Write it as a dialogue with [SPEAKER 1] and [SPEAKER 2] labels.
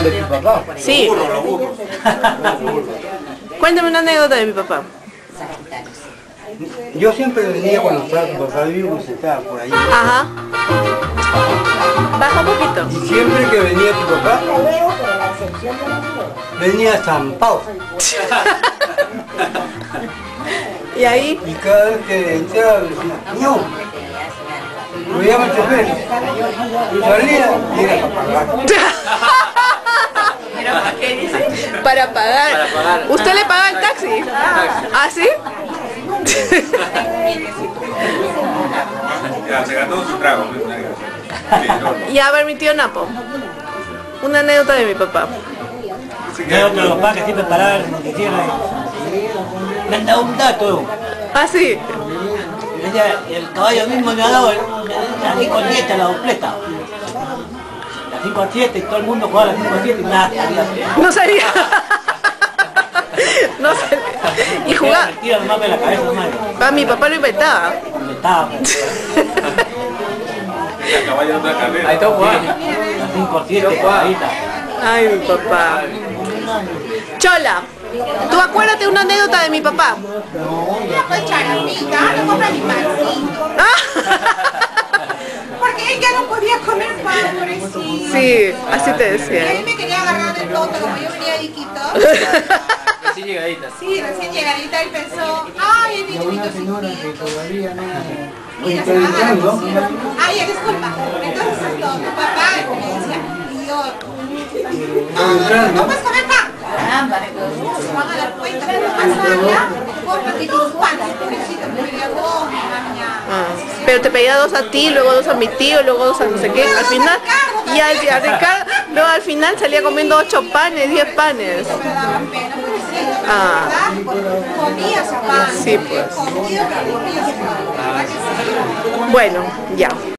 [SPEAKER 1] ¿De tu papá?
[SPEAKER 2] Sí.
[SPEAKER 3] Los burros.
[SPEAKER 2] Cuéntame una anécdota de mi papá.
[SPEAKER 1] Yo siempre venía cuando estaba tu papá vivo, se estaba por ahí.
[SPEAKER 2] Ajá. Baja un poquito.
[SPEAKER 1] Y siempre que venía tu papá, venía zampado.
[SPEAKER 2] Y ahí.
[SPEAKER 1] Y cada vez que entraba, decía, no. Lo llama el chofer. Y salía y era para pagar.
[SPEAKER 2] ¿Pero para qué dice? Para pagar.
[SPEAKER 3] Para pagar.
[SPEAKER 2] ¿Usted le paga el taxi? ¿Ah, sí?
[SPEAKER 3] Ya, se gastó su trago.
[SPEAKER 2] Y a ver, mi tío Napo. Una anécdota de mi papá.
[SPEAKER 4] Hay otro de los padres que siempre paraba en el cierre. Me han dado un dato.
[SPEAKER 2] ¿Ah, sí?
[SPEAKER 4] Decía, el caballo mismo me ha dado las 5 a 7 la dobleta. Las 5 a 7 y todo el mundo jugaba las 5 a 7 y nada,
[SPEAKER 2] No sabía. No sabía. Y jugaba.
[SPEAKER 4] Me tira nomás de la cabeza nomás.
[SPEAKER 2] Ah, mi papá lo inventaba.
[SPEAKER 4] Me estaba.
[SPEAKER 3] El caballo de una carrera.
[SPEAKER 4] Ahí está jugando. Las 5 a 7, ahí está.
[SPEAKER 2] Ay, mi papá. Chola, tú acuérdate una anécdota de mi papá.
[SPEAKER 5] Mira, pues charapita, no compra ni pancito. Porque él ya no podía comer pan, pobrecito.
[SPEAKER 2] Sí, así te
[SPEAKER 5] Y a mí
[SPEAKER 2] decía.
[SPEAKER 5] me quería agarrar del tonto, como yo venía de Iquitos.
[SPEAKER 3] Recién llegadita.
[SPEAKER 5] Sí, recién llegadita él pensó, ay, el niñito sin Mira, se va a dar. Ay, ya, disculpa. Entonces esto, tu papá me decía, y yo, no puedes comer pan. Caramba, se van a dar cuenta, pero más allá, cómprate tus panes, pobrecito, me pedía dos, niña.
[SPEAKER 2] Pero te pedía dos a ti, luego dos a mi tío, luego dos a no sé qué. Al final, y a Ricardo, luego al final salía comiendo 8 panes, 10 panes.
[SPEAKER 5] Me daba pena, pobrecito, pero
[SPEAKER 2] Ah.
[SPEAKER 5] ¿verdad? Comía su pan.
[SPEAKER 2] Sí, pues.
[SPEAKER 5] Comía su pan.
[SPEAKER 2] Bueno, ya.